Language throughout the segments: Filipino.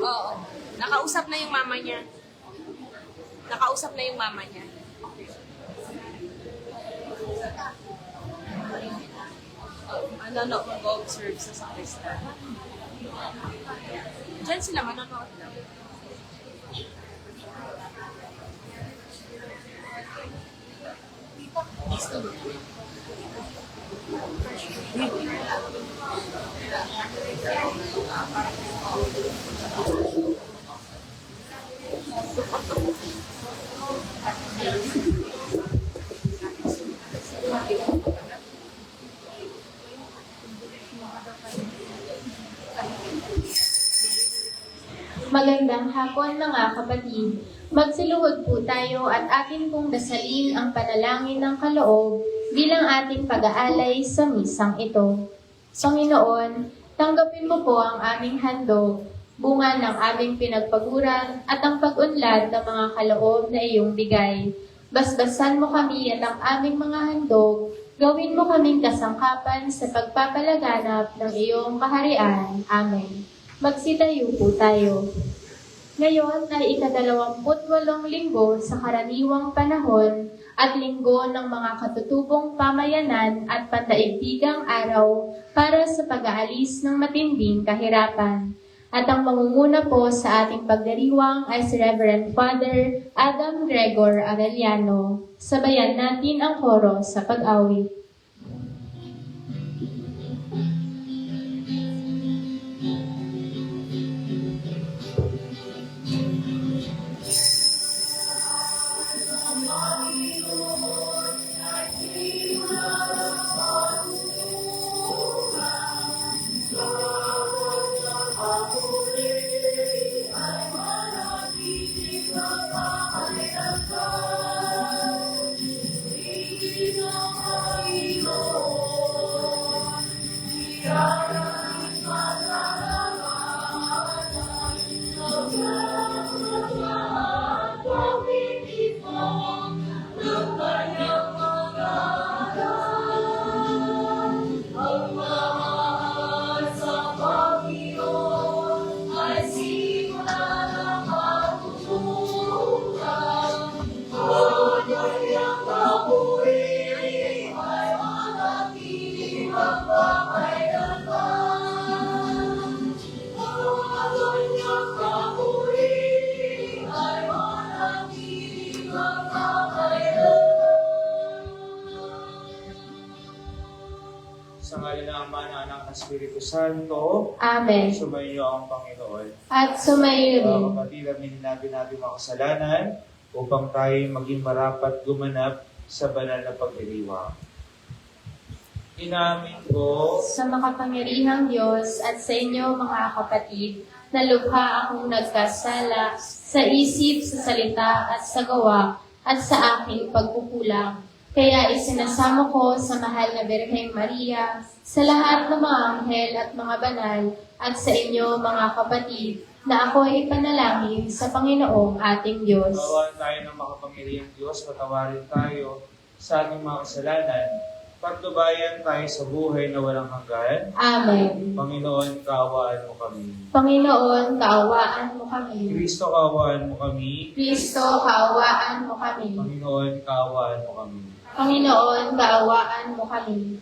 Oo. Nakausap na yung mama niya. Nakausap na yung mama niya. Ano, mag-observe sa sakristan. Diyan sila manonood lang. Magandang hapon mga kapatid. Magsiluhod po tayo at atin pong dasalin ang panalangin ng kaloob bilang ating pag-aalay sa misang ito. Panginoon, tanggapin mo po ang aming handog, bunga ng aming pinagpaguran at ang pag-unlad ng mga kaloob na iyong bigay. Basbasan mo kami at ang aming mga handog, gawin mo kaming kasangkapan sa pagpapalaganap ng iyong kaharian. Amen. Magsitayo po tayo. Ngayon ay ika-28 linggo sa karaniwang panahon at linggo ng mga katutubong pamayanan at pandaigdigang araw para sa pag-aalis ng matinding kahirapan. At ang mangunguna po sa ating pagdiriwang ay si Reverend Father Adam Gregor Arellano. Sabayan natin ang koro sa pag-awit. Sa ngalan ng Ama, ng Anak, ng Espiritu Santo. Amen. Sumayin niyo ang Panginoon. At sumayo Mga rin. kapatid, aminin natin mga kasalanan upang tayo maging marapat gumanap sa banal na pagdiriwang. Inamin ko Sa makapangyarihang Diyos at sa inyo mga kapatid, na lubha akong nagkasala sa isip, sa salita at sa gawa at sa aking pagkukulang. Kaya isinasamo ko sa mahal na Birheng Maria, sa lahat ng mga anghel at mga banal, at sa inyo mga kapatid, na ako ay ipanalangin sa Panginoong ating Diyos. Kaawaan tayo ng makapangyarihang Diyos, patawarin tayo sa ating mga kasalanan, pagtubayan tayo sa buhay na walang hanggan. Amen. Panginoon, kaawaan mo kami. Panginoon, kaawaan mo kami. Kristo, kaawaan mo kami. Kristo, kaawaan mo kami. Panginoon, kaawaan mo kami. Panginoon, kaawaan mo kami.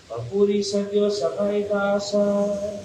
Papuri sa Diyos sa kaitaasan.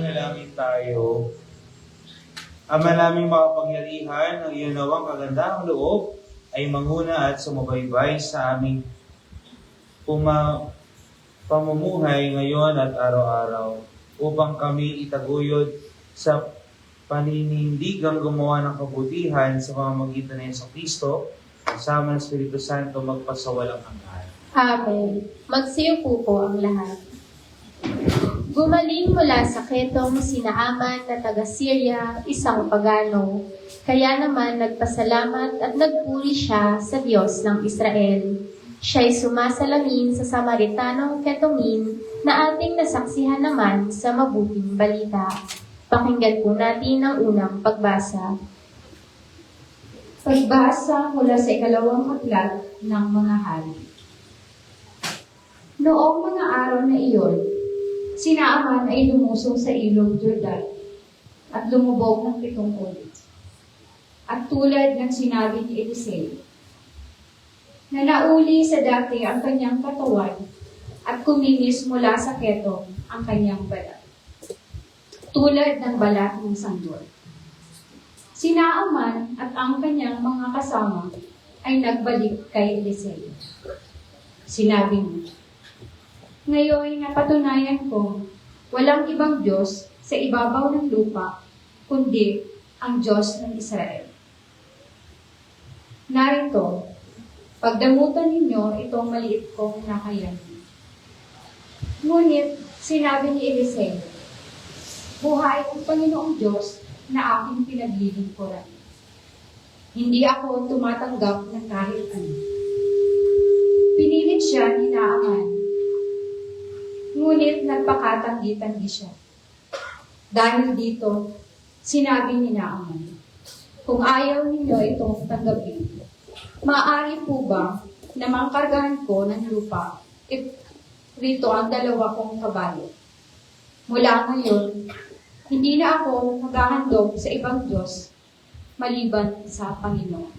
Manalangin tayo. Ama naming makapangyarihan, ang iyon nawang kagandahang loob ay manguna at sumubaybay sa aming pamumuhay ngayon at araw-araw upang kami itaguyod sa paninindigang gumawa ng kabutihan sa pamamagitan ng Yesu Kristo, kasama ng Espiritu Santo magpasawalang hanggan. Amen. Magsiupo po ang lahat. Gumaling mula sa ketong sina Aman na taga-Syria, isang pagano. Kaya naman nagpasalamat at nagpuri siya sa Diyos ng Israel. Siya'y sumasalamin sa Samaritanong Ketomin na ating nasaksihan naman sa mabuting balita. Pakinggan po natin ang unang pagbasa. Pagbasa mula sa ikalawang aklat ng mga hari. Noong mga araw na iyon, si Naaman ay lumusong sa ilog Jordan at lumubog ng 7 ulit. At tulad ng sinabi ni Eliseo, na nauli sa dati ang kanyang katawan at kuminis mula sa ketong ang kanyang balat, tulad ng balat ng sanggol. Si Naaman at ang kanyang mga kasama ay nagbalik kay Eliseo. Sinabi niya, ngayon napatunayan ko, walang ibang Diyos sa ibabaw ng lupa, kundi ang Diyos ng Israel. Narito, pagdamutan ninyo itong maliit kong nakayan. Ngunit sinabi ni Eliseo, buhay ang Panginoong Diyos na aking pinaglilingkuran. Hindi ako tumatanggap ng kahit ano. Pinilit siya ni Naaman, ngunit nagpakatanggi-tanggi siya. Dahil dito, sinabi ni Naaman, kung ayaw ninyo itong tanggapin, maaari po ba na mangkargahan ko ng lupa rito ang 2 kong kabayo? Mula ngayon, hindi na ako maghahandog sa ibang Diyos maliban sa Panginoon.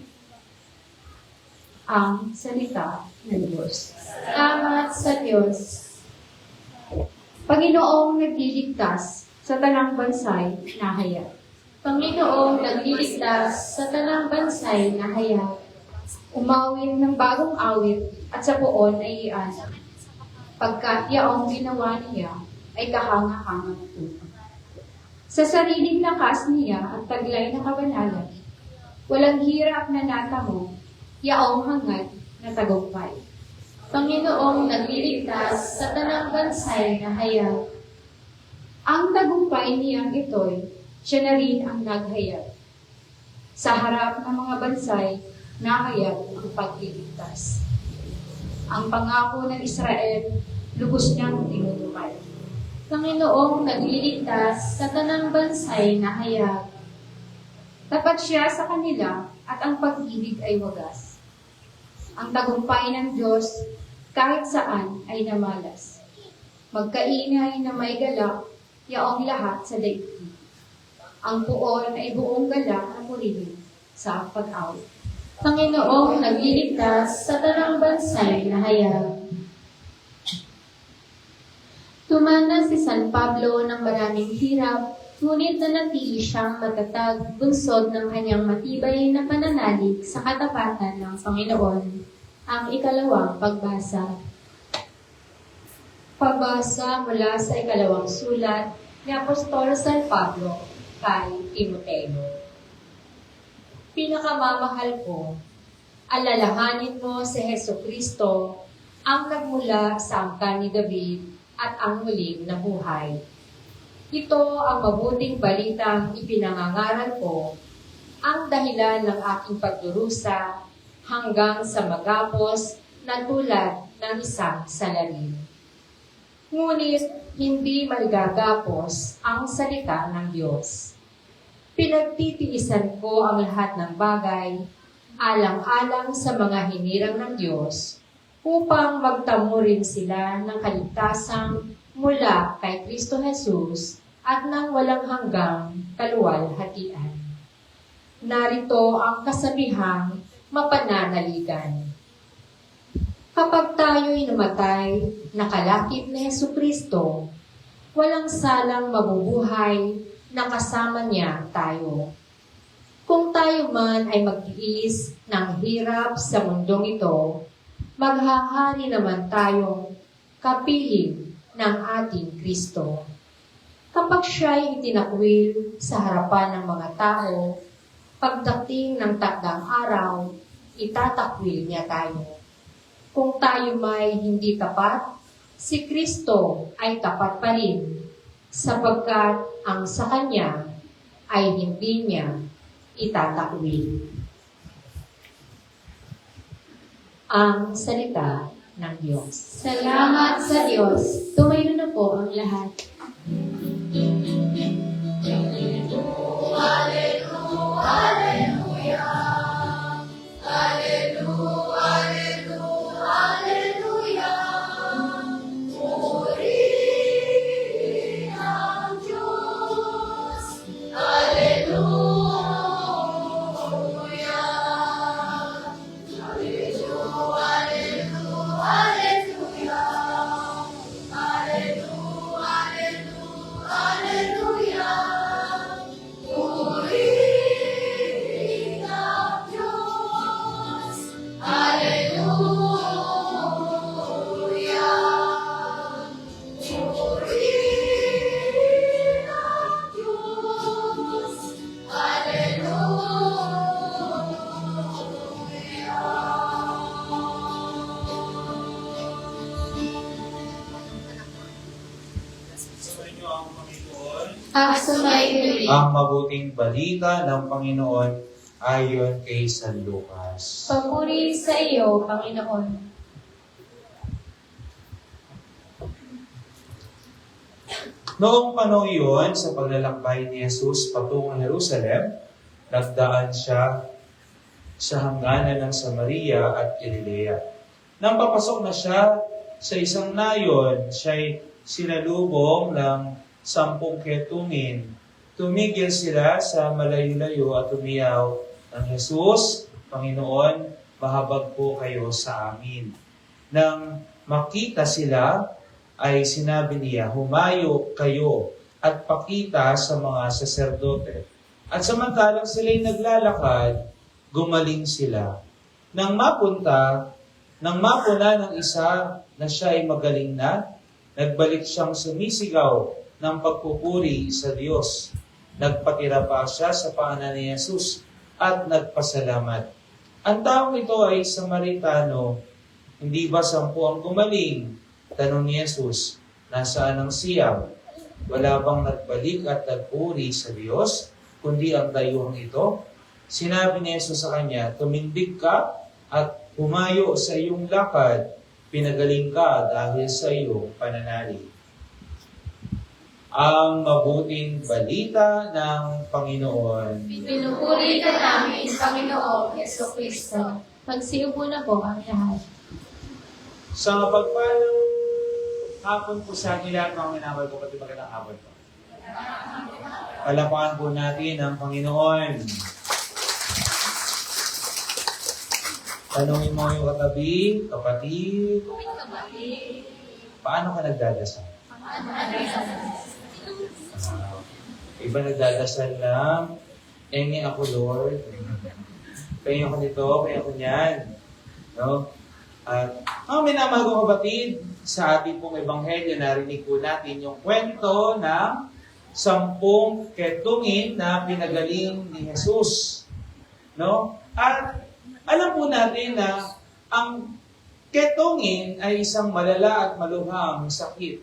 Ang salita ng Diyos. Salamat sa Diyos. Panginoong nagliligtas sa tanang bansay na hayag. Panginoong nagliligtas sa tanang bansay na hayag. Umawin ng bagong awit at sa poon ay iyan. Pagkat yaong ginawa niya ay kahanga-hanga ng tupa. Sa sariling lakas niya at taglay na kabanalan, walang hirap na natamo, yaong hangad na tagumpay. Panginoong nagliligtas sa tanang bansay na hayag. Ang tagumpay niyang ito'y siya na rin ang naghayag. Sa harap ng mga bansay, nahayag ang pagliligtas. Ang pangako ng Israel, lubos niyang tinutupad. Panginoong nagliligtas sa tanang bansay na hayag. Tapat siya sa kanila at ang pag-ibig ay wagas. Ang tagumpay ng Diyos kahit saan ay namalas. Magkaingay na may galak, yaong lahat sa daigdig. Ang puon ay buong galak na purihin sa pag-awit. Panginoong nagliligtas sa tanang bansay na hayag. Tumana si San Pablo ng maraming hirap, ngunit nanatili siyang matatag bunsod ng kanyang matibay na pananalig sa katapatan ng Panginoon. Ang ikalawang pagbasa. Pagbasa mula sa ikalawang sulat ni Apostol San Pablo kay Timoteo. Pinakamamahal ko, alalahanin mo si Hesu Kristo, ang nagmula sa angkan ni David at ang muling nabuhay. Ito ang mabuting balitang ipinangangaral ko, ang dahilan ng aking pagdurusa hanggang sa magapos na tulad ng isang salarin. Ngunit hindi magagapos ang salita ng Diyos. Pinagtitiisan ko ang lahat ng bagay, alang-alang sa mga hinirang ng Diyos, upang magtamo rin sila ng kaligtasang mula kay Kristo Jesus at ng walang hanggang kaluwalhatian. Narito ang kasabihang mapananaligan. Kapag tayo'y namatay, nakalakip ni Jesu Kristo, walang salang mabubuhay na kasama niya tayo. Kung tayo man ay magtiis ng hirap sa mundong ito, maghahari naman tayong kapiling ng ating Kristo. Kapag siya'y itinakwil sa harapan ng mga tao, pagdating ng takdang araw, itatakwil niya tayo. Kung tayo may hindi tapat, si Kristo ay tapat pa rin, sapagkat ang sa Kanya ay hindi niya itatakwil. Ang salita ng Diyos. Salamat sa Diyos. Tumayo na po ang lahat. Sumainyo ang Panginoon. Sumayo. Ang mabuting balita ng Panginoon ayon kay San Lucas. Papuri sa iyo, Panginoon. Noong panahon iyon, sa paglalakbay ni Jesus patungong Jerusalem, nagdaan siya sa hangganan ng Samaria at Galilea. Nang papasok na siya sa isang nayon, siya'y sinalubong ng 10 ketungin. Tumigil sila sa malayo-layo at umiyaw ng Jesus, Panginoon, mahabag po kayo sa amin. Nang makita sila, ay sinabi niya, humayo kayo at pakita sa mga saserdote. At samantalang sila'y naglalakad, gumaling sila. Nang mapuna ng isa na siya ay magaling na, nagbalik siyang sumisigaw ng pagpupuri sa Diyos. Nagpatira pa siya sa paanan ni Jesus at nagpasalamat. Ang taong ito ay Samaritano. Hindi ba 10 ang gumaling? Tanong ni Jesus, nasaan ang siyam? Wala bang nagbalik at nagpuri sa Diyos, kundi ang dayuhang ito? Sinabi ni Jesus sa kanya, tumindig ka at humayo sa iyong lakad. Pinagaling ka dahil sa iyong pananalig. Ang mabuting balita ng Panginoon. Pinupuri ka namin, Panginoong Jesucristo. Magsiupo na po ang lahat. Sa pagpalang hapon po sa ating lahat, mga minamahal ko, pati magandang hapon po. Palapakan po natin ang Panginoon. Tanungin mo yung katabi, kapatid, paano ka nagdadasal? Iba nagdadasal lang, engi ako Lord, pahinga ko nito, pahinga ko niyan. No? At mga minamahal ko kapatid, sa ating pong ebanghelyo, narinig po natin yung kwento ng 10 ketungin na pinagaling ni Jesus. No? At alam po natin na ang ketungin ay isang malala at maluhang sakit.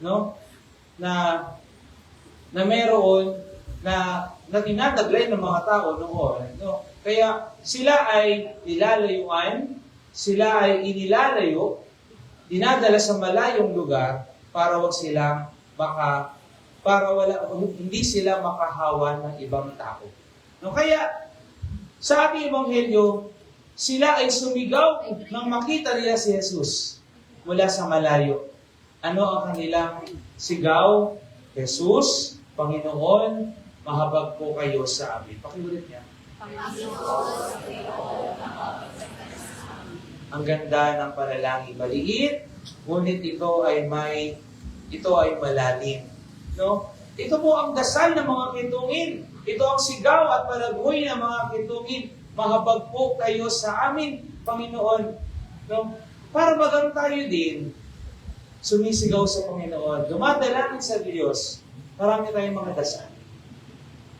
No? Na meron na tinataglay ng mga tao noon. No? Kaya sila ay nilalayuan, sila ay inilalayo, dinadala sa malayong lugar para hindi sila makahawa ng ibang tao. No, kaya sa ating ebanghelyo, sila ay sumigaw nang makita nila si Jesus mula sa malayo. Ano ang kanilang sigaw? Jesus, Panginoon, mahabag po kayo sa amin. Pakiulit niya. Ang ganda ng panalangin, maliit, ngunit ito ay may ito ay malalim. No? Ito po ang dasal ng mga kitungin. Ito ang sigaw at palagoy ng mga kitungin. Mahabag po kayo sa amin, Panginoon. No? Para magang tayo din, sumisigaw sa Panginoon. Dumadalangin sa Diyos. Marami tayong mga dasal.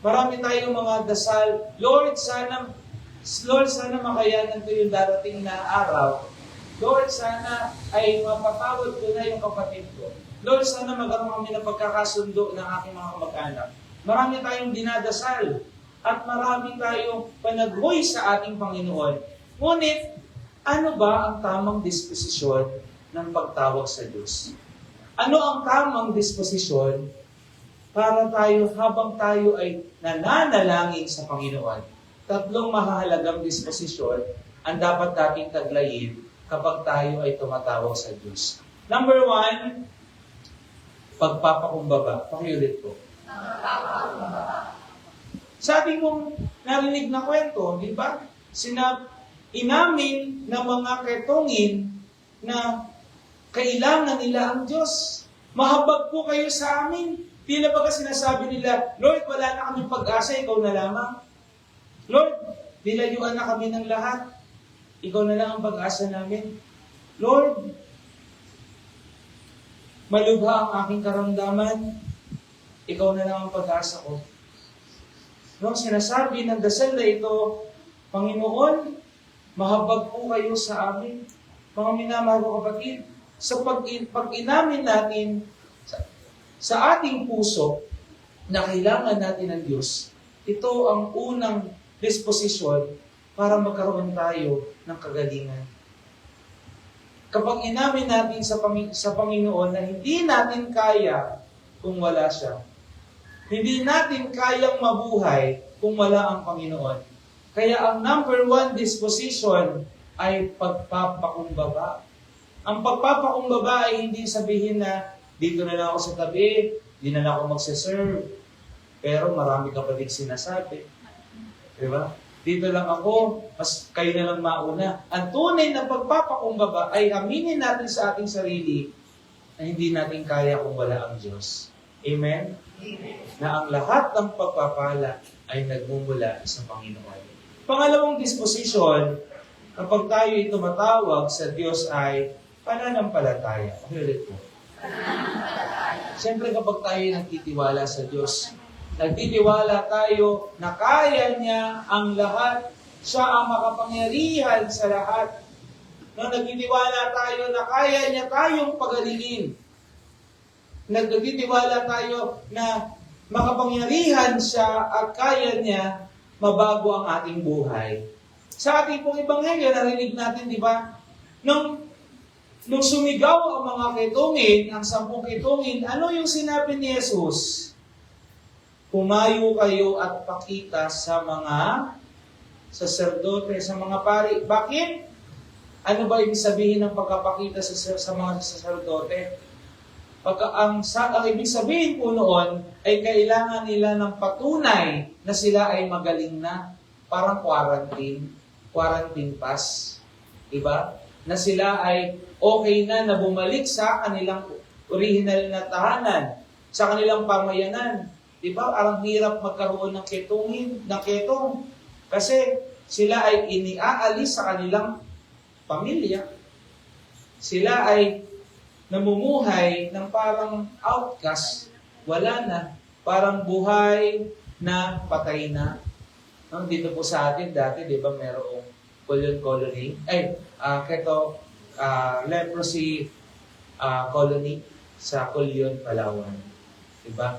Marami tayong mga dasal. Lord, sana makayanan ko yung darating na araw. Lord, sana ay mapatawad ko na yung kapatid ko. Lord, sana magkaroon kami ng pagkakasundo ng aking mga kamag-anak. Marami tayong dinadasal at marami tayong panaghoy sa ating Panginoon. Ngunit, ano ba ang tamang disposisyon ng pagtawag sa Diyos? Ano ang tamang disposisyon para tayo habang tayo ay nananalangin sa Panginoon? Tatlong mahalagang disposisyon ang dapat nating taglayin kapag tayo ay tumatawag sa Diyos. Number 1, pagpapakumbaba. Pakiulit po. Sa ating mong narinig na kwento, di ba? Inamin ng mga ketongin na kailangan nila ang Diyos. Mahabag po kayo sa amin. Tila ba kasi sinasabi nila, Lord, wala na kaming pag-asa, ikaw na lamang. Lord, nilayuan na kami ng lahat. Ikaw na lang ang pag-asa namin. Lord, malubha ang aking karamdaman. Ikaw na lang ang pag-asa ko. No, sinasabi ng dasal na ito, Panginoon, mahabag po kayo sa amin. Mga minamahal ko kapatid, sa pag-inamin natin sa ating puso na kailangan natin ng Diyos, ito ang unang disposisyon para magkaroon tayo ng kagalingan. Kapag inamin natin sa Panginoon na hindi natin kaya kung wala siya, hindi natin kayang mabuhay kung wala ang Panginoon. Kaya ang number 1 disposition ay pagpapakumbaba. Ang pagpapakumbaba ay hindi sabihin na dito na lang ako sa tabi, di na lang ako magse-serve. Pero marami kapatid sinasabi. Diba? Dito lang ako, mas kayo na lang mauna. Ang tunay na pagpapakumbaba ay aminin natin sa ating sarili na hindi natin kaya kung wala ang Diyos. Amen? Amen. Na ang lahat ng pagpapala ay nagmumula sa Panginoon. Pangalawang disposition, kapag tayo ay tumatawag sa Diyos ay pananampalataya. Ulit po. Siyempre kapag tayo nagtitiwala sa Diyos, nagtitiwala tayo na kaya niya ang lahat. Siya ang makapangyarihan sa lahat. No, nagtitiwala tayo na kaya niya tayong pagalingin. Nagtitiwala tayo na makapangyarihan siya at kaya niya mabago ang ating buhay. Sa ating pong ebanghelyo, narinig natin, di ba? Nung sumigaw ang mga ketungin, ang 10 ketungin, ano yung sinabi ni Jesus? Pumayo kayo at pakita sa mga saserdote, sa mga pari. Bakit? Ano ba ibig sabihin ng pagkapakita sa mga saserdote? Ang ibig sabihin po noon ay kailangan nila ng patunay na sila ay magaling na. Parang quarantine pass. Diba? Na sila ay okay na bumalik sa kanilang original na tahanan, sa kanilang pamayanan. Diba? Ang hirap magkaroon ng ketong. Kasi sila ay iniaalis sa kanilang pamilya. Sila ay namumuhay ng parang outcast. Wala na. Parang buhay na patay na. Dito po sa atin dati, di ba, merong colony. Leprosy colony sa Colyon, Palawan. Di ba?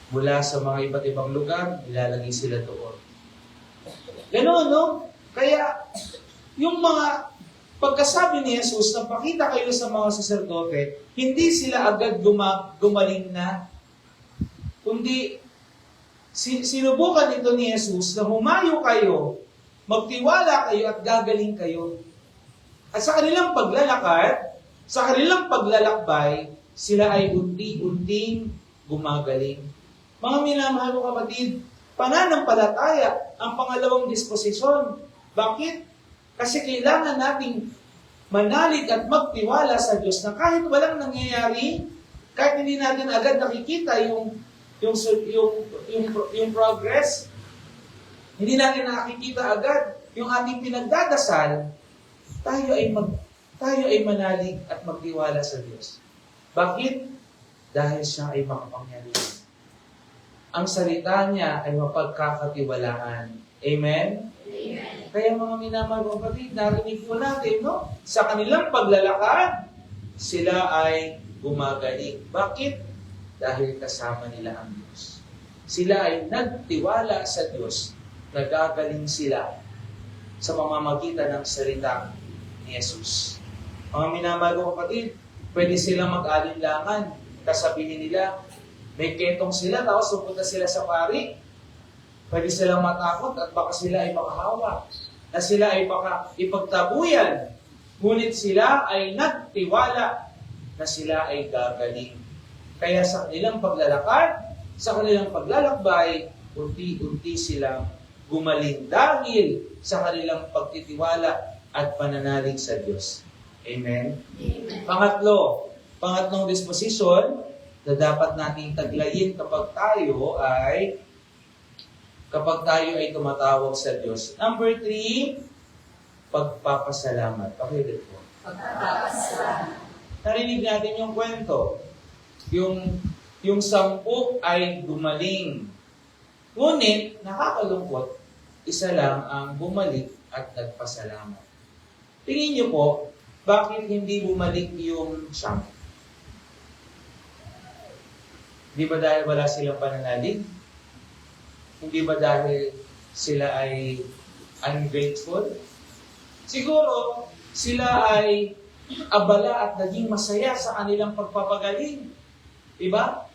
Mula sa mga iba't ibang lugar, ilalagay sila doon. Ganoon, no? Kaya, yung mga pagkasabi ni Jesus na pakita kayo sa mga saserdote, hindi sila agad gumaling na, kundi sinubukan ito ni Jesus na humayo kayo, magtiwala kayo at gagaling kayo. At sa kanilang paglalakad, sa kanilang paglalakbay, sila ay unti-unting gumagaling. Mga minamahal ko kapatid, pananampalataya ang pangalawang disposisyon. Bakit? Kasi kailangan nating manalig at magtiwala sa Diyos na kahit walang nangyayari, Kahit hindi natin agad nakikita yung progress, hindi natin nakikita agad yung ating pinagdadasal, tayo ay manalig at magtiwala sa Diyos. Bakit? Dahil siya ay makapangyarihan. Ang salita niya ay mapagkakatiwalaan. Amen? Amen. Kaya mga minamahal kong kapatid, narinig po natin, no? Sa kanilang paglalakad, sila ay gumagaling. Bakit? Dahil kasama nila ang Diyos. Sila ay nagtiwala sa Diyos, nagagaling sila sa pamamagitan ng salita ni Jesus. Mga minamahal kong kapatid, pwede silang mag-alinlangan. Kasabihin nila, may ketong sila, tapos pupunta sila sa pari. Pwede silang matakot at baka sila ay makahawa. Na sila ay baka ipagtabuyan. Ngunit sila ay nagtiwala na sila ay gagaling. Kaya sa kanilang paglalakad, sa kanilang paglalakbay, unti-unti silang gumaling dahil sa kanilang pagtitiwala at pananalig sa Diyos. Amen? Amen. Pangatlong disposition na dapat nating taglayin kapag tayo ay tumatawag sa Diyos. Number 3, pagpapasalamat. Pakiulit po. Pagpapasalamat. Narinig natin yung kwento. Yung 10 ay gumaling. Ngunit, nakakalungkot, isa lang ang bumalik at nagpasalamat. Tingin niyo po, bakit hindi bumalik yung 10? Hindi ba dahil wala silang pananalig? Hindi ba dahil sila ay ungrateful? Siguro, sila ay abala at naging masaya sa kanilang pagpapagaling. Diba?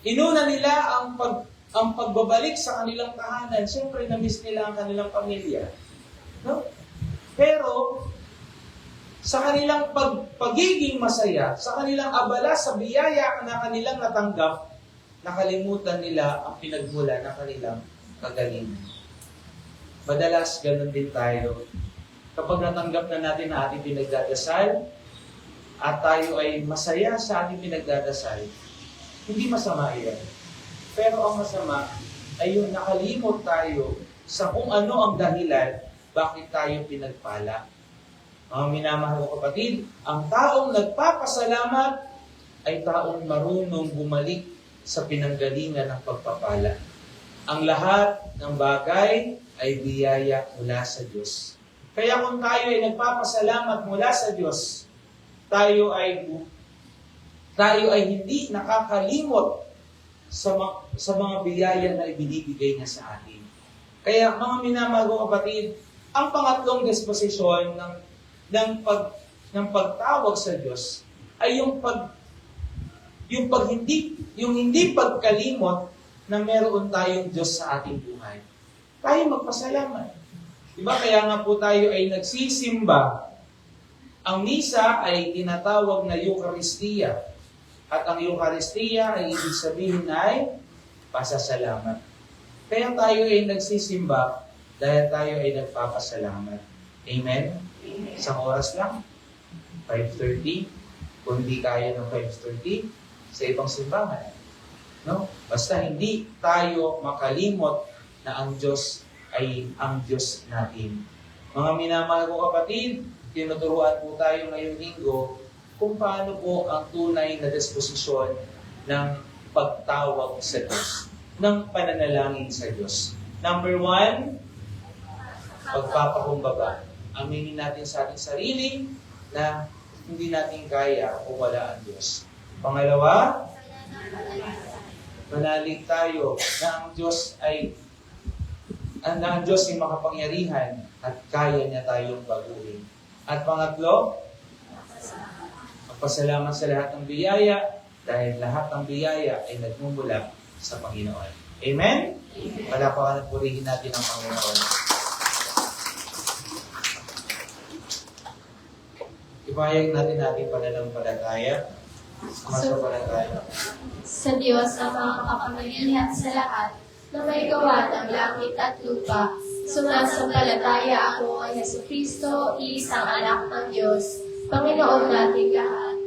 Inuna nila ang pagbabalik sa kanilang tahanan. Siyempre, na-miss nila ang kanilang pamilya. No? Pero, sa kanilang pagiging masaya, sa kanilang abala sa biyaya na kanilang natanggap, nakalimutan nila ang pinagmula ng kanilang kagalingan. Madalas, ganun din tayo. Kapag natanggap na natin ang ating pinagdadasal, at tayo ay masaya sa ating pinagdadasal, hindi masama iyan. Pero ang masama ay yung nakalimot tayo sa kung ano ang dahilan bakit tayo pinagpala. Mga minamahal ko kapatid, ang taong nagpapasalamat ay taong marunong bumalik sa pinanggalingan ng pagpapala. Ang lahat ng bagay ay biyaya mula sa Diyos. Kaya kung tayo ay nagpapasalamat mula sa Diyos, tayo ay hindi nakakalimot sa mga biyaya na ibinibigay niya sa atin. Kaya mga minamahal ko kapatid, ang pangatlong disposisyon ng pagtawag sa Diyos ay yung hindi pagkalimot na meron tayong Diyos sa ating buhay. Tayo magpasalamat. Diba? Kaya nga po tayo ay nagsisimba. Ang misa ay tinatawag na Eucharistia. At ang Eucharistia ay ibig sabihin ay pasasalamat. Kaya tayo ay nagsisimba dahil tayo ay nagpapasalamat. Amen? Isang oras lang. 5:30. Kung hindi kaya ng 5:30, sa ibang simbahan. No? Basta hindi tayo makalimot na ang Diyos ay ang Diyos natin. Mga minamahal ko kapatid, tinuturuan po tayo ngayong linggo kung paano po ang tunay na disposisyon ng pagtawag sa Diyos, ng pananalangin sa Diyos. Number 1, pagpapakumbaba. Aminin natin sa ating sarili na hindi natin kaya kung wala ang Diyos. Pangalawa, manalig tayo na ang Diyos ay makapangyarihan at kaya niya tayong baguhin. At pangatlo, magpasalamat sa lahat ng biyaya dahil lahat ng biyaya ay nagmumula sa Panginoon. Amen? Palapakan at purihin natin ang Panginoon. Ipahayag natin ating pananampalataya. Masapalataya. Sa Diyos ang makakapangyarihan sa lahat, na may gawa ng langit at lupa, sumasampalataya ako kay Jesucristo, isang anak ng Diyos, Panginoon nating lahat,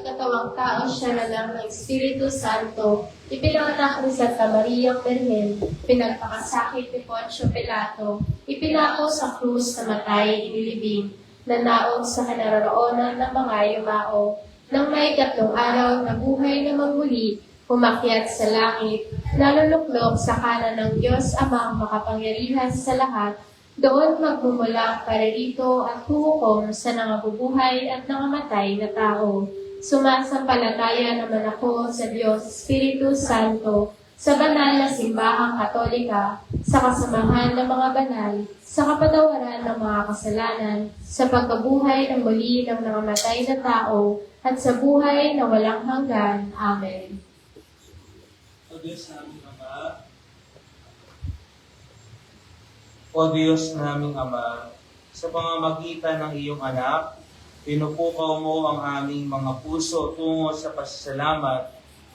nagkatawang tao siya na lang ng Espiritu Santo, ipinanganak ni Santa Maria Berhen, pinagpakasakit ni Poncio Pilato, ipinako sa krus na matay, inilibing, nanaog sa kinaroroonan ng mga yumao, nang may 3 araw na buhay na magmuli, umakyat sa langit, naluluklok sa kanan ng Diyos Amang makapangyarihan sa lahat, doon magmumula paririto at huhukom sa nangabubuhay at nangamatay na tao. Sumasampalataya naman ako sa Diyos Espiritu Santo, sa banal na simbahang katolika, sa kasamahan ng mga banal, sa kapatawaran ng mga kasalanan, sa pagkabuhay ng muli ng nangamatay na tao, at sa buhay na walang hanggan. Amen. O Diyos naming Ama, O Diyos naming Ama, sa pamamagitan ng iyong anak, pinupukaw mo ang aming mga puso tungo sa pasasalamat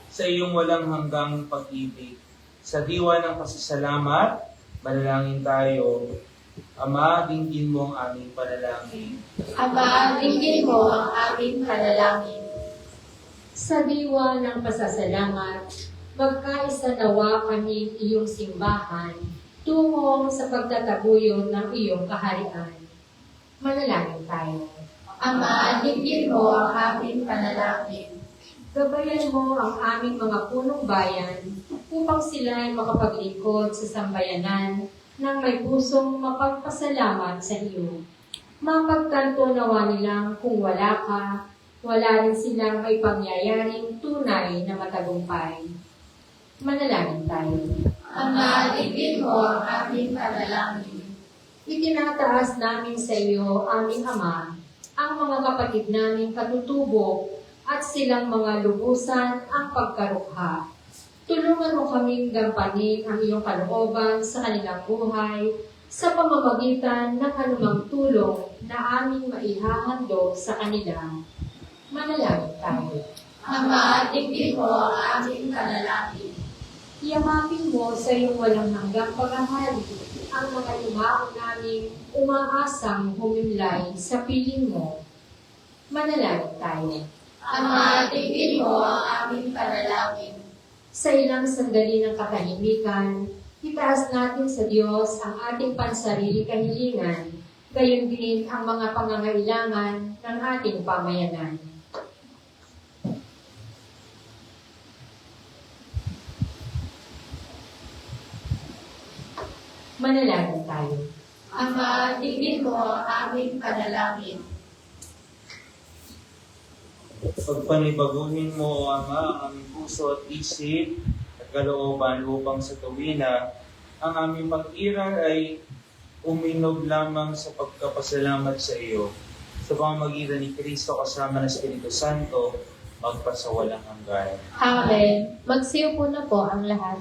sa iyong walang hanggang pag-ibig. Sa diwa ng pasasalamat, manalangin tayo. Ama, dinggin mo ang aming panalangin. Ama, dinggin mo ang aming panalangin. Sa diwa ng pasasalamat, magkaisa nawa kami iyong simbahan tungo sa pagtataguyod ng iyong kaharian. Manalangin tayo. Ama, dinggin mo ang aming panalangin. Gabayan mo ang aming mga punong bayan upang sila ay makapaglingkod sa sambayanan ng may pusong mapagpasalamat sa iyo. Mapagtanto nawa nilang kung wala ka, wala rin silang may pangyayaring tunay na matagumpay. Manalangin tayo. Ama, dinggin mo ang aming panalangin. Itinataas namin sa iyo, aming Ama, ang mga kapatid naming katutubo at silang mga lubusan ang pagkarukha. Tulungan mo kaming gampanin ang iyong kalooban sa kanilang buhay sa pamamagitan ng anumang tulong na aming maihahandog sa kanila. Manalangin tayo. Ama, dinggin mo ang aming panalangin. Yakapin mo sa iyong walang hanggang paghahari ang mga yumao naming umaasang humimlay sa piling mo. Manalangin tayo. Ama, dinggin mo ang aming panalangin. Sa ilang sandali ng katahimikan, itaas natin sa Diyos ang ating pansarili kahilingan, gayon din ang mga pangangailangan ng ating pamayanan. Manalangin tayo. Ama, dinggin mo ang aming panalangin. Pagpanibaguhin mo, O Ama, ang aming puso at isip at kalooban upang sa tuwina ang aming pag-iral ay uminog lamang sa pagkapasalamat sa iyo. Sa pamamagitan ni Kristo kasama ng Espiritu Santo, magpasawalang hanggan. Amen. Magsiyo po na po ang lahat.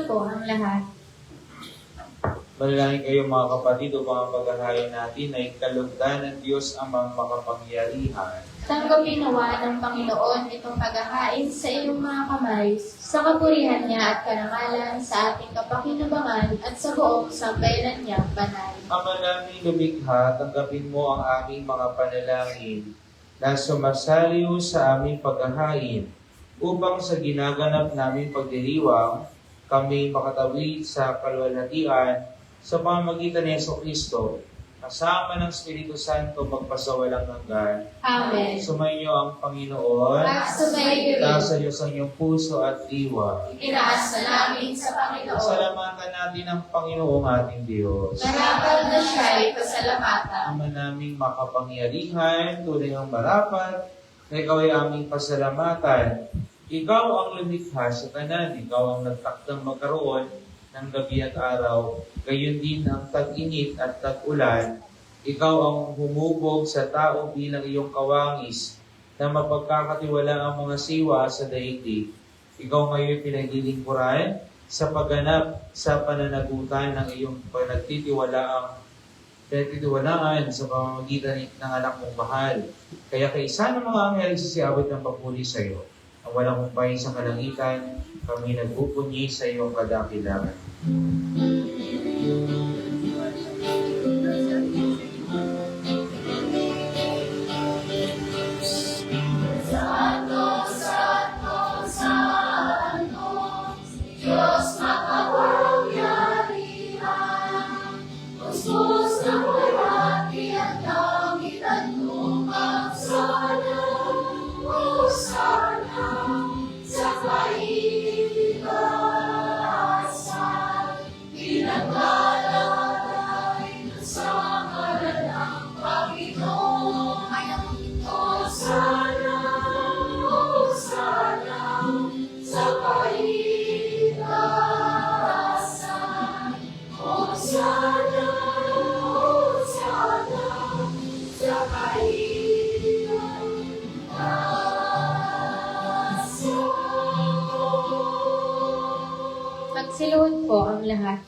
po ang lahat. Manalangin kayo mga kapatid upang ang paghahain natin ay kalugdan ng Diyos amang makapangyarihan. Tanggapin nawa ng Panginoon itong paghahain sa iyong mga kamay, sa kapurihan niya at karangalan sa ating kapakinabangan at sa buong sambayanan niya banal. Ama naming lumikha, tanggapin mo ang aming mga panalangin na sumasaliw sa aming paghahain upang sa ginaganap naming pagdiriwang kami makatawid sa kaluwalhatian sa pamamagitan ni Jesucristo, kasama ng Espiritu Santo magpasawalang hanggan. Amen. Sumainyo ang Panginoon. At sumayo rin. Nasa Diyos ang iyong puso at diwa. Itaas na namin sa Panginoon. Salamatan natin ang Panginoong ating Diyos. Marapat na siya'y pasalamatan. Ama naming makapangyarihan, tunay ang marapat, na ikaw ay aming pasalamatan. Ikaw ang lumikha sa kanan, ikaw ang nagtakdang magkaroon ng gabi at araw, gayon din ang tag-init at tag-ulan. Ikaw ang humubog sa tao bilang iyong kawangis na mapagkakatiwala ang mga siwa sa daigdig. Ikaw ngayon pinaglilingkuran sa pagganap sa pananagutan ng iyong pinagtitiwalaan sa pamamagitan ng anak mong mahal. Kaya kaisa ng mga anghel sisiabot ng papuri sa iyo. Ang walang humpay sa kalangitan, kami nagpupunyi sa iyong kadakilaan. Magsiluhod po ang lahat.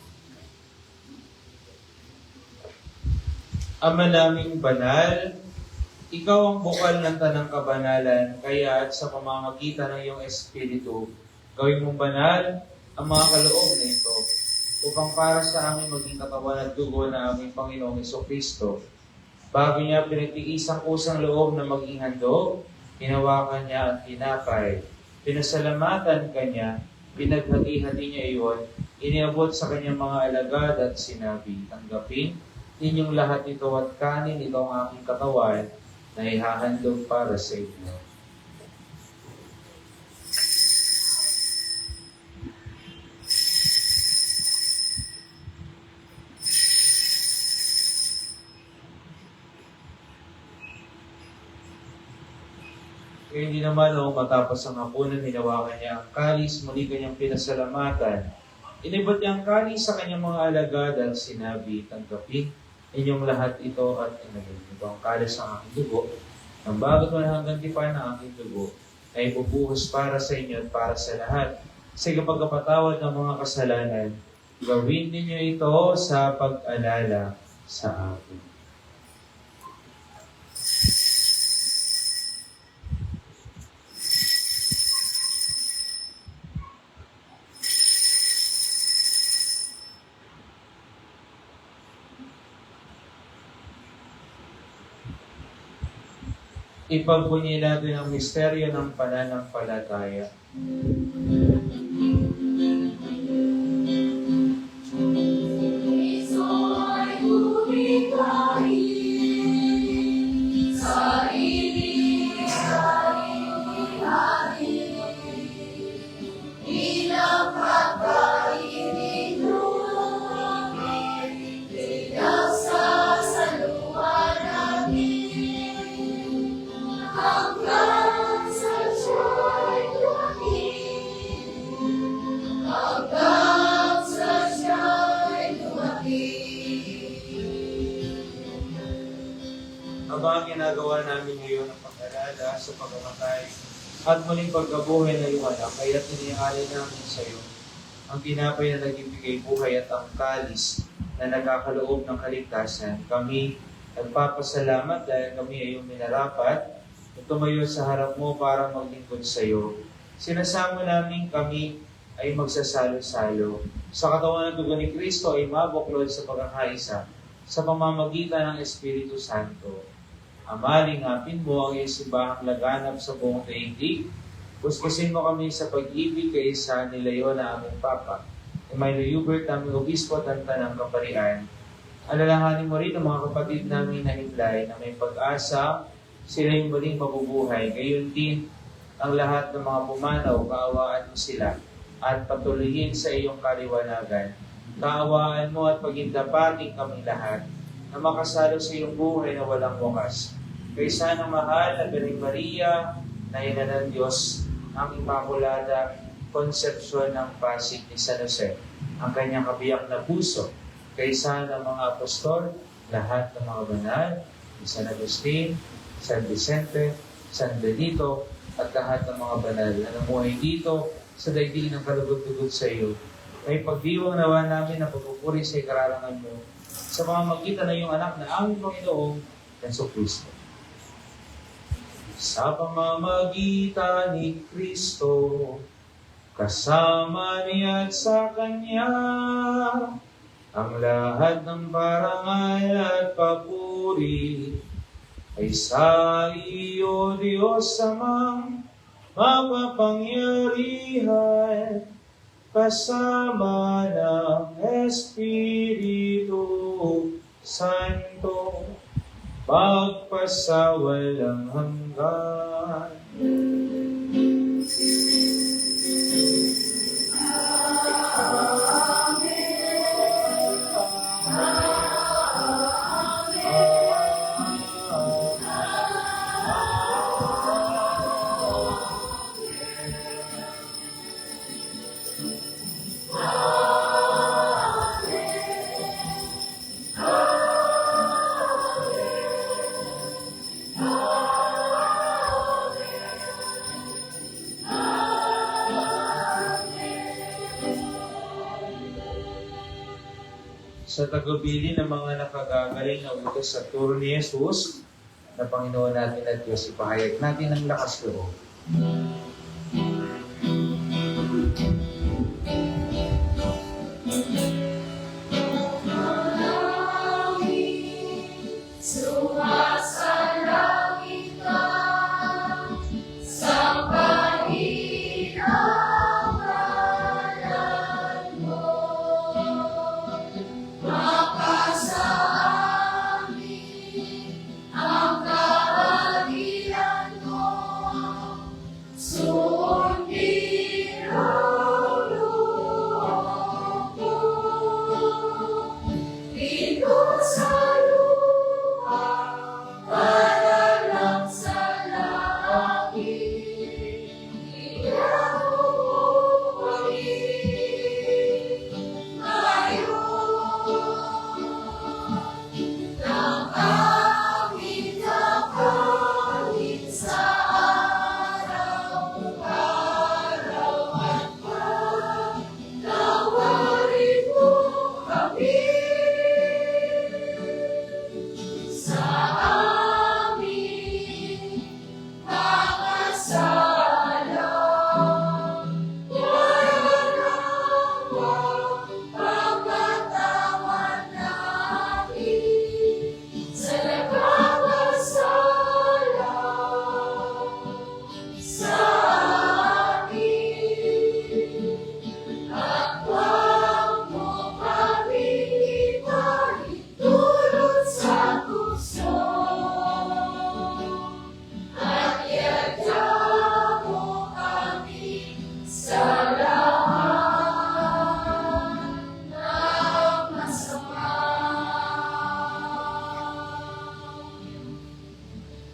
Ama naming banal, ikaw ang bukal ng tanang kabanalan, kaya at sa pamamagitan ng iyong Espiritu, gawin mong banal ang mga kaloob na ito, upang para sa amin maging katawan at dugo na aming Panginoong Jesucristo. Bago niya pinagtiis ang kusang loob na maging handog, hinawakan niya at hinapay. Pinasalamatan kanya, pinaghati-hati niya iyon, iniabot sa kanyang mga alagad at sinabi, tanggapin ninyong lahat ito at kanin ito ang aking katawan na ihahandog para sa inyo. Kaya hindi naman matapos ang hapunan, hinawakan niya ang kalis, muli kanyang pinasalamatan. Inibot niya ang kalis sa kanyang mga alagad at sinabi, tanggapin inyong lahat ito at inagin. Ito ang kalis ng aking dugo, ang bagot mo na hanggang tipan ng aking dugo, ay ibubuhos para sa inyo at para sa lahat. Sa pagkapatawad ng mga kasalanan, gawin ninyo ito sa pag-alala sa akin. Ipagbunyi natin ang misteryo ng pananampalataya. Ang ginagawa namin ngayon ang pag-alala sa pagkamatay at muling pagkabuhay na iyong anak, kaya't iniaalay namin sa iyo ang tinapay na nagbibigay buhay at ang kalis na nagkakaloob ng kaligtasan. Kami nagpapasalamat dahil kami ay iyong minarapat at tumayo sa harap mo para maglingkod sa iyo. Sinasamo namin kami ay magsasalo-salo. Sa katawan ng dugo ni Kristo ay mabuklod sa pagkakaisa sa pamamagitan ng Espiritu Santo. Ama, lingapin mo ang iyong simbahang laganap sa buong daigdig. Puspusin mo kami sa pag-ibig kay isa nilayo na aming Papa, Emilio Hubert, aming Obispo at ang Tanang Kaparian. Alalahanin mo rin ang mga kapatid namin na himlay na may pag-asa, sila yung muling mabubuhay. Gayon din ang lahat ng mga pumanaw, kaawaan mo sila at patuloyin sa iyong kaliwanagan. Kaawaan mo at pagindapating kami lahat na makasalo sa iyong buhay na walang wakas. Kaysa ng mahal na Birheng Maria, na ina ng Diyos, ang Immaculada Concepcion ng Pasig ni San Jose, ang kanyang kabiyak na puso, kaysa ng mga apostol, lahat ng mga banal, ni San Agustin, San Vicente, San Benito, at lahat ng mga banal na namuhay dito sa daigdig ng kalugod-lugod sa iyo. May pagdiwang nawa namin na pagpupuri sa ikararangan mo sa pamamagitan ng iyong anak na aming Panginoong Jesucristo. Sa pamamagitan ni Kristo, kasama niya at sa Kanya, ang lahat ng parangal at papuri ay sa iyo, Diyos Amang mapapangyarihan, kasama ng Espiritu Santo, magpasawalang hanggan. Sa tagubilin ng mga nakagagaling na utos sa turo ni Jesus, na Panginoon natin at Diyos, ipahayag natin ang lakas loob.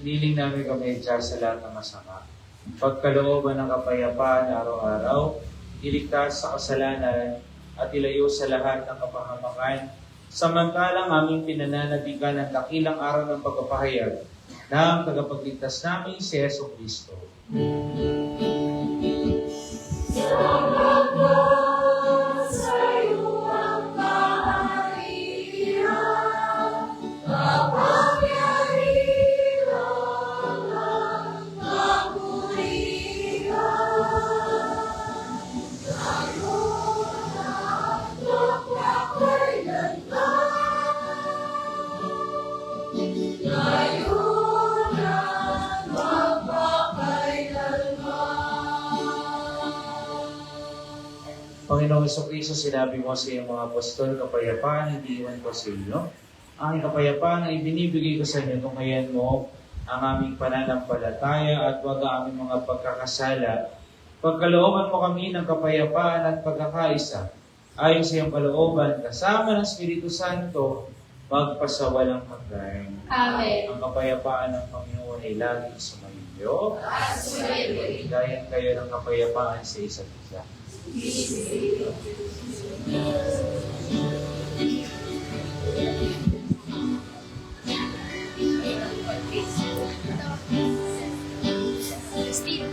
Niling namin kami sa lahat ng masama. Pagkalooban ng kapayapaan araw-araw, iligtas sa kasalanan at ilayo sa lahat ng kapahamakan, samantalang aming pinananatigan ang dakilang araw ng pagpapahayag ng tagapagligtas namin si Yesu Kristo. Sa Panginoong Jesucristo, sinabi mo sa iyong mga apostol, kapayapaan, hindi iwan ko sa inyo. Ang kapayapaan ay binibigay ko sa inyo, tunghayan mo ang aming pananampalataya at wag ang aming mga pagkakasala. Pagkalooban mo kami ng kapayapaan at pagkakaisa, ayon sa iyong kalooban, kasama ng Espiritu Santo, magpasawalang hanggan. Amen. Ang kapayapaan ng Panginoon ay laging sumainyo. Gayan kayo ng kapayapaan sa isa't isa. Steve.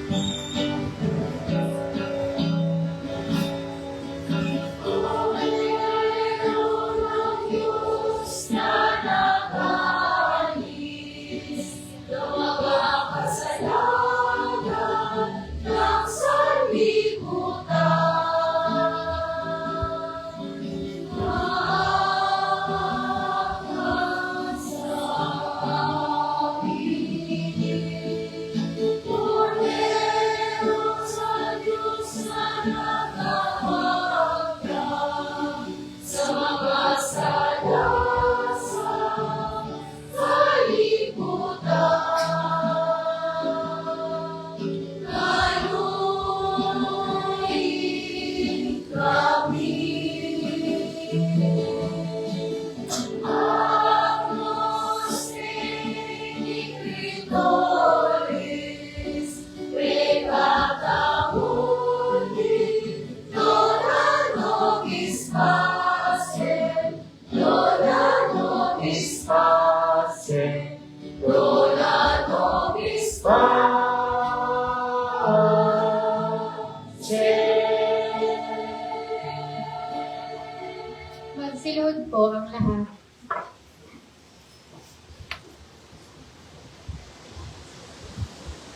Magsiluhod po ang lahat.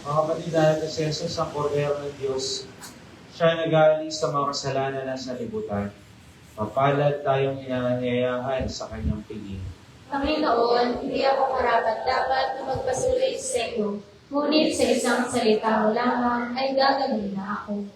Mga kapatid, dahil kasi Jesus ang kordero ng Diyos, siya nag-aalis sa mga kasalanan na sa libutan. Mapalad tayong inanyayahan sa kanyang piging. Panginoon, hindi ako karapat-dapat na magpasulit sa iyo, ngunit sa isang salita mo lamang ay gagawin na ako.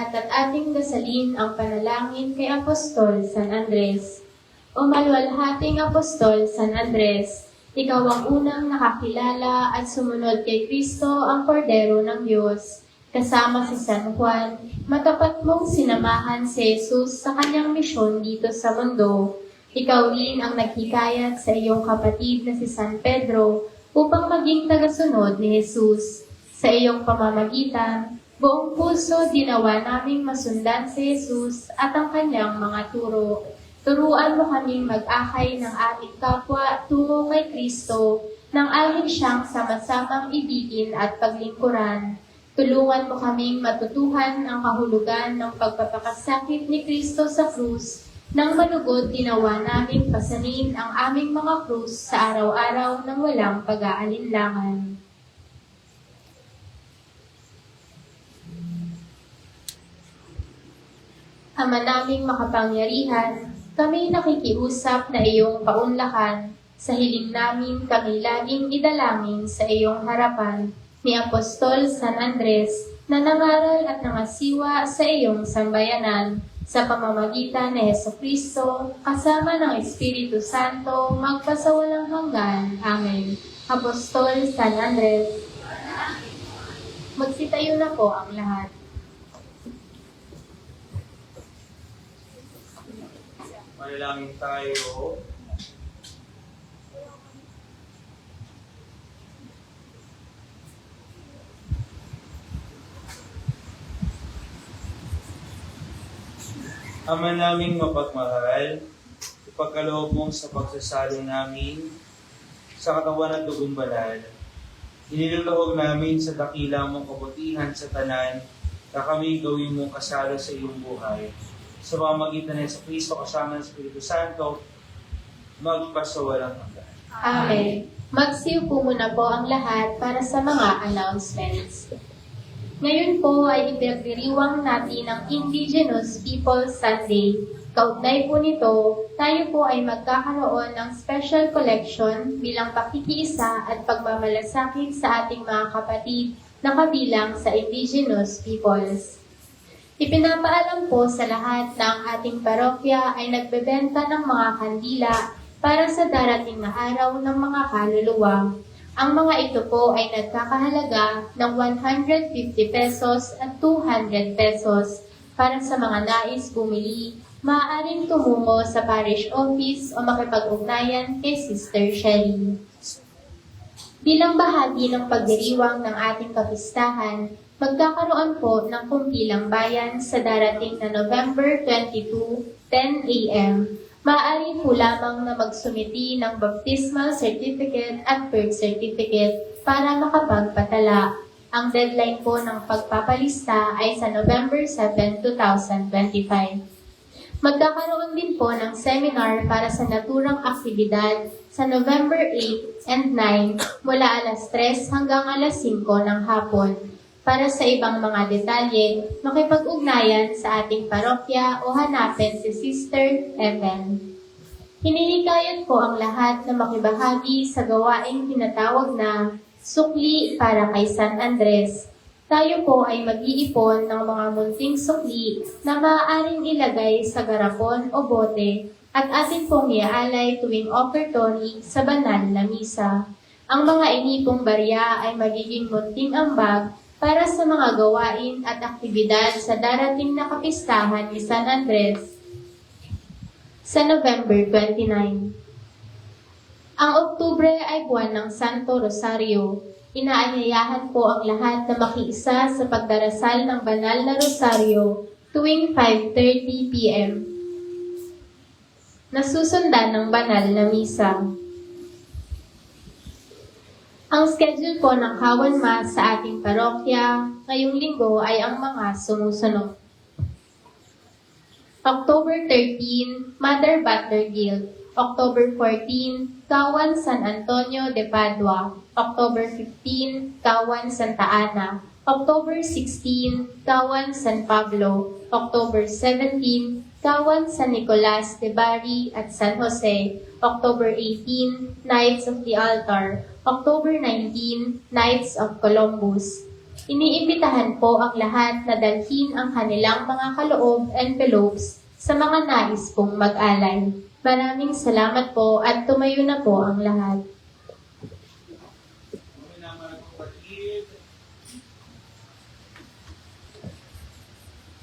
lahat at ating dasalin ang panalangin kay Apostol San Andres. O maluwalhating Apostol San Andres, ikaw ang unang nakakilala at sumunod kay Kristo ang Kordero ng Diyos. Kasama si San Juan, matapat mong sinamahan si Jesus sa kanyang misyon dito sa mundo. Ikaw rin ang naghikayat sa iyong kapatid na si San Pedro upang maging tagasunod ni Jesus. Sa iyong pamamagitan, buong puso dinawa naming masundan si Jesus at ang kanyang mga turo. Turuan mo kaming mag-akay ng ating kapwa tungo kay Kristo nang amin siyang sama-samang ibigin at paglingkuran. Tulungan mo kaming matutuhan ang kahulugan ng pagpapakasakit ni Kristo sa krus nang malugod ginawa naming pasanin ang aming mga krus sa araw-araw ng walang pag-aalinlangan. Ama naming makapangyarihan, kami nakikiusap na iyong paunlakan. Sa hiling namin kami laging idalangin sa iyong harapan ni Apostol San Andres na nangaral at nangasiwa sa iyong sambayanan sa pamamagitan ni Jesucristo kasama ng Espiritu Santo magpasawalang hanggan. Amen. Apostol San Andres. Magsitayo na po ang lahat. Manalangin tayo. Ama naming mapagmahal, ipagkaloob mong sa pagsasalo namin sa katawan at dugong banal. Iniluloob namin sa dakila mong kabutihan sa tanan na kami gawin mong kasalo sa iyong buhay. Sa pamamagitan ng Kristo kasama ng Espiritu Santo, magpasawalang hanggan. Amen. Magsiupo muna po ang lahat para sa mga announcements. Ngayon po ay ipinagdiriwang natin ang Indigenous Peoples Sunday. Kaugnay po nito, tayo po ay magkakaroon ng special collection bilang pakikiisa at pagmamalasakit sa ating mga kapatid na kabilang sa Indigenous Peoples. Ipinapaalam po sa lahat na ang ating parokya ay nagbebenta ng mga kandila para sa darating na araw ng mga kaluluwa. Ang mga ito po ay nagkakahalaga ng 150 pesos at 200 pesos. Para sa mga nais bumili, maaaring tumungo sa parish office o makipag-ugnayan kay Sister Shelly. Bilang bahagi ng pagdiriwang ng ating kapistahan, magkakaroon po ng kumpilang bayan sa darating na November 22, 10 a.m. Maaari po lamang na magsumiti ng baptismal certificate at birth certificate para makapagpatala. Ang deadline po ng pagpapalista ay sa November 7, 2025. Magkakaroon din po ng seminar para sa naturang aktibidad sa November 8 and 9 mula alas 3 hanggang alas 5 ng hapon. Para sa ibang mga detalye, makipag-ugnayan sa ating parokya o hanapin si Sister Evan. Hinihikayat po ang lahat na makibahagi sa gawaing tinatawag na sukli para kay San Andres. Tayo po ay mag-iipon ng mga munting sukli na maaaring ilagay sa garapon o bote at atin pong iaalay tuwing offertory sa banal na misa. Ang mga inipong barya ay magiging munting ambag para sa mga gawain at aktibidad sa darating na kapistahan ni San Andres sa November 29. Ang Oktubre ay buwan ng Santo Rosario. Inaanyayahan po ang lahat na makiisa sa pagdarasal ng banal na Rosario tuwing 5:30 p.m. Nasusundan ng banal na misa. Ang schedule po ng Kawan Mass sa ating parokya ngayong linggo ay ang mga sumusunod. October 13, Mother Butler Guild. October 14, Kawan San Antonio de Padua. October 15, Kawan Santa Ana. October 16, Kawan San Pablo. October 17, Kawan San Nicolas de Bari at San Jose. October 18, Knights of the Altar. October 19, Knights of Columbus. Iniimbitahan po ang lahat na dalhin ang kanilang mga kaloob envelopes sa mga nais pong mag-alay. Maraming salamat po at tumayo na po ang lahat.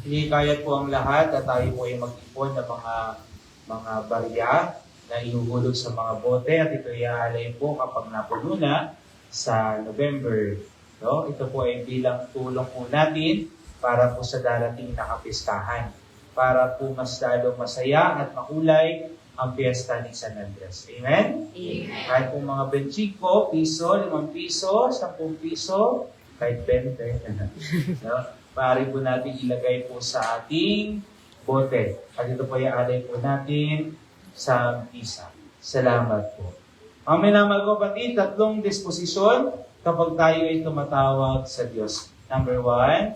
Hinikayat po ang lahat at tayo po ay mag-ipon ng mga barya na ihuhulog sa mga bote at ito iaalay po kapag napuno na sa November. No? Ito po ay bilang tulong po natin para po sa darating na kapistahan. Para po mas lalong masaya at makulay ang piyesta ni San Andres. Amen? Amen. Kahit po mga benchiko, piso, 5 piso, 10 piso, kahit 20. No? Maaari po natin ilagay po sa ating bote. At ito po iaalay po natin sa misa. Salamat po. Ang minamahal ko kapatid, 3 disposisyon kapag tayo ay tumatawag sa Diyos. Number 1,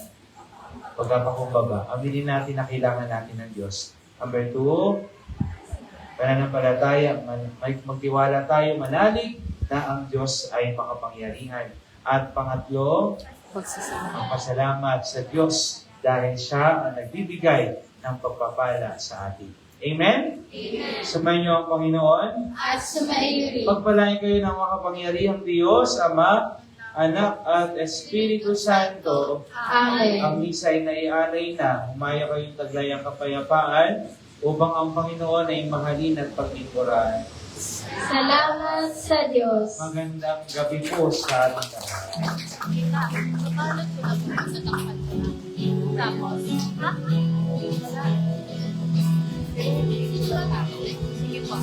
pagpapakumbaba. Aminin natin na kailangan natin ng Diyos. Number 2, pananampalataya. Magtiwala tayo, manalig na ang Diyos ay makapangyarihan. At pangatlo, ang pasalamat sa Diyos dahil siya ang nagbibigay ng pagpapala sa atin. Amen? Amen. Sumayin niyo ang Panginoon. At sumayo rin. Pagpalain kayo ng makapangyarihang Diyos, Ama, Anak at Espiritu Santo. Amen. Ang misa ay naialay na. Humaya kayong taglayang kapayapaan upang ang Panginoon ay mahalin at paglingkuran. Salamat sa Diyos. Magandang gabi po sa ating lahat. Tapos, ha? Sige po.